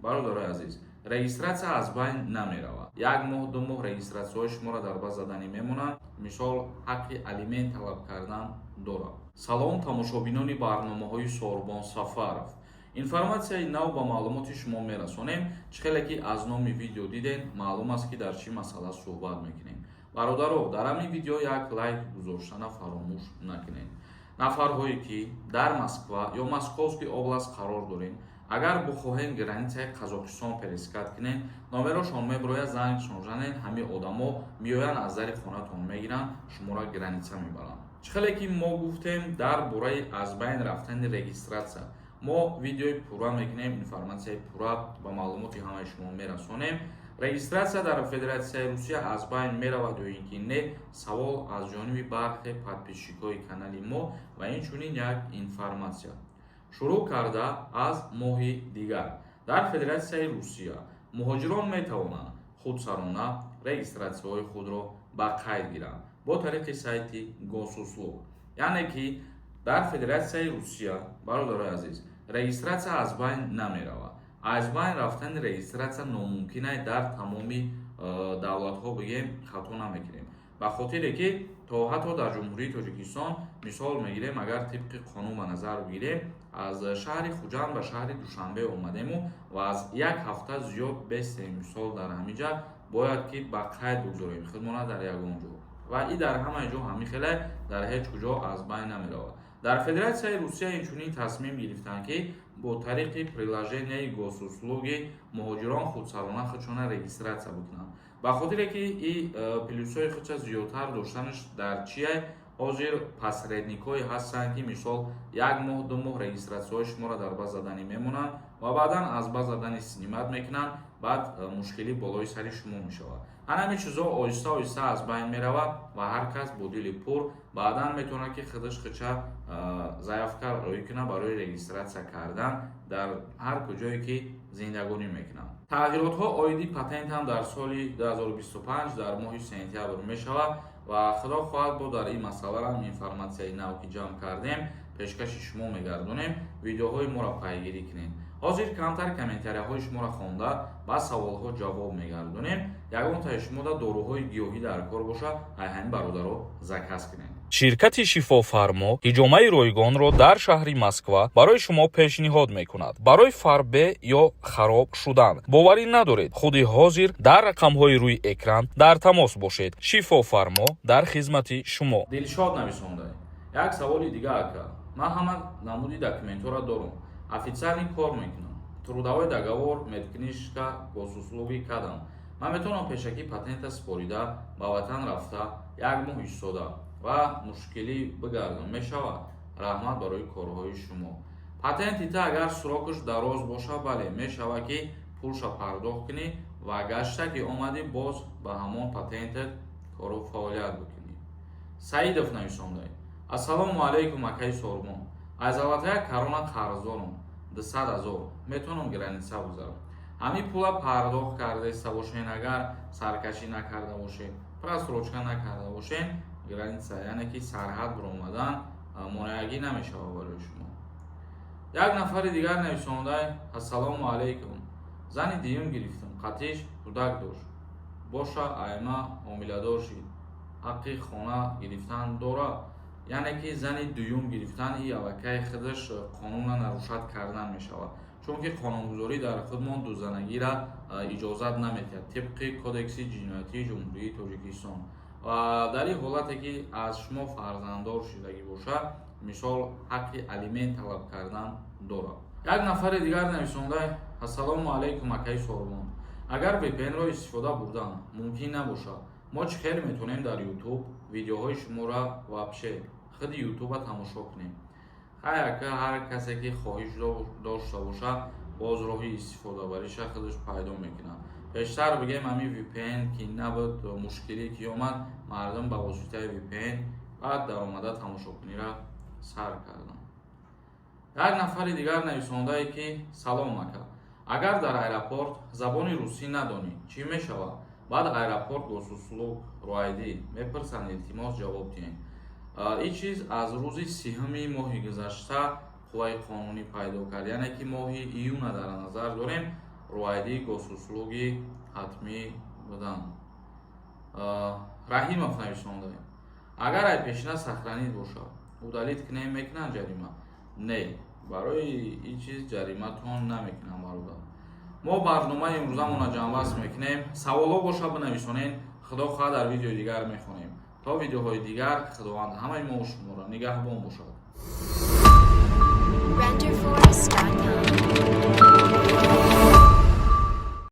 бародарои азиз, регистратсия аз байн намеравад. Як моҳ ду моҳ регистратсияҳои шуморо дар бас заданӣ мемонанд. Мисол ҳаққи алимент талаб кардан дорад. Салом тамошобинони барномаҳои Сорбон Сафаров. Информатсияи нав ба маълумоти шумо мерасонем. Чхеле ки аз номи видео дидем, маълум аст ки дар чӣ масъала суҳбат мекунем. Бародаро, дар ҳамин видео як лайк гузоштана фаромӯш накунед. Нафарҳое ки дар Москва ё Московский област қарор дорем, агар бихоҳем границаи Қазоқистон перескат кунем, номерошон мебарояд зангшон занед, ҳамин одамо меоянд аз дари хонатон мегиранд, шуморо граница мебаранд. Чхеле ки мо гуфтем дар бораи аз байн рафтани регистратсия, мо видеои пурра мекунем, информатсияи пурра ба маълумоти ҳамаи шумо мерасонем. Регистратсия дар Федератсияи Русия аз байн меравад ё ин ки не? Савол аз ҷониби бархе подписчикои канали мо ва инчунин як информатсия. Шурӯъ карда аз моҳи дигар дар Федератсияи Русия муҳоҷирон метавонанд худсарона регистратсияҳои худро ба қайд гиранд бо тариқи сайти Госуслуг. Яъне ки дар Федератсияи Русия, бародарои азиз, регистратсия аз байн намеравад. Аз байн рафтани регистратсия номумкин аст дар тамоми давлатҳо бигем хато намекунем. Ба хотире ки то ҳатто дар ҷумҳурии Тоҷикистон мисол мегирем, агар тибқи қонун ба назар бигирем, аз шаҳри Хуҷанд ба шаҳри Душанбе омадему ва аз як ҳафта зиёд бестем, мисол дар ҳамин ҷа бояд ки ба қайд бигзорем хидмона дар ягон ҷо ва ин дар ҳамаи ҷо ҳамин хеле дар ҳеҷ куҷо аз байн намеравад. Дар Федератсияи Русия инчунин тасмим гирифтанд ки бо тариқи приложенияи Госуслуги муҳоҷирон худсарона худшона регистратсия бикунанд. Ба хотире ки ин плюсҳои худша зиёдтар доштанаш дар чие, ҳозир посредникҳое ҳастанд ки мисол як моҳ ду моҳ регистратсияҳои шуморо дар бас заданӣ мемонанд ва баъдан аз бас заданӣ снимат мекунанд, баъд мушкилӣ болои сари шумо мешавад. ҳамин чизҳо оҳиста оҳиста аз байн меравад ва ҳар кас бо дили пур баъдан метавонад ки худаш худша заявка рӯй кунад барои регистратсия кардан дар ҳар куҷое ки зиндагонӣ мекунад. Тағйиротҳо оиди патентам дар соли 2025 дар моҳи сентябр мешавад ва худо хоҳад бо дар ин масъаларам информатсияи нав ки ҷамъ кардем пешкаши шумо мегардонем. Видеоҳои моро пайгирӣ кунед. ҳозир камтар комментарияҳои шуморо хонда ба саволҳо ҷавоб мегардонем. ягонтаи шумода дороҳои гиёҳӣ дар кор бошад, ҳамин бародаро заказ кунед. ширкати Шифофармо ҳиҷомаи ройгонро дар шаҳри Москва барои шумо пешниҳод мекунад. Барои фарбе ё хароб шудан боварӣ надоред. худи ҳозир дар рақамҳои рӯи экран дар тамос бошед. Шифофармо дар хизмати шумо. Дилшод нависондай. Як саволи дига ака. Ман ҳама намуди документҳоро дорам. Официалӣ кор мекунам. Трудовой договор, медкнижка, госуслуги кадам. Ман метавонам пешакӣ патента спорида, ба ватан рафта, як моҳ истода ва мушкилӣ бигардам. Мешавад? Раҳмат барои корҳои шумо. Патентита агар срокаш дароз боша, бале, мешавад ки пулша пардохт кунӣ ва гашта ки омадӣ боз ба ҳамон патентат кору фаъолият бикунӣ. Саидов нависондай. Ассалому алайкум акаи Сорбон. аз аллатая карона қарздорам 200 000 метавонам граница гузарам. ҳамин пула пардохт кардаиста бошен, агар саркашӣ накарда бошед, просрочка накарда бошен, граница яъне ки сарҳад биромадан монеагӣ намешавад барои шумо. Як нафари дигар нависондай. Ассалому алайкум. зани дуюм гирифтам, қатиш кӯдак дошт, боша айма ҳомиладор шид, ҳаққи хона гирифтан дорад. яъне ки зани дуюм гирифтан и аллакай худаш қонуна нарушад кардан мешавад, чунки қонунгузорӣ дар худмон дузанагиро иҷозат наметиҳад тибқи кодекси ҷиноятии ҷумҳурии Тоҷикистон. ва дар ин ҳолате ки аз шумо фарзанддор шудагӣ бошад, мисол ҳаққи алимент талаб кардан дорад. Як нафари дигар нависондай. Ассалому алайкум акаи Сорбон. агар VPN-ро истифода бурдам мумкин набошад, мо чӣ хел метавонем дар YouTube видеоҳои шуморо вообще худи YouTube тамошо кунем? ҳай ака, ҳар касе ки хоҳиш дошта бошад боз роҳи истифодабариша худаш пайдо мекунад. пештар бигем ҳамин VPN ки набуд, мушкилӣ ки омад, мардум ба воситаи VPN баъд даромада тамошокуниро сар кардам. Як нафари дигар нависондае ки салом ака, агар дар аэропорт забони русӣ надонӣ чӣ мешавад? баъд аэропорт госуслуг роайдӣ мепурсанд, илтимос ҷавоб диҳед. ин чиз аз рӯзи 30 моҳи гузашта қувваи қонунӣ пайдо кард, яъне ки моҳи июна дар назар дорем. руайдӣ госуслуги ҳатмӣ буданд. Раҳимов нависондаем. Агар ай пешина сохранид бошад, удалит кунем мекунанд ҷарима? Не, барои ин чиз ҷариматон намекунам бародар. мо барномаи имрӯзамонро ҷамъбаст мекунем. Саволо боша binavисонед. Худо хоҳад дар видеои дигар мехонем. То видеоҳои дигар худованд ҳамаи мо шуморо нигаҳбон бошад. renderforest.com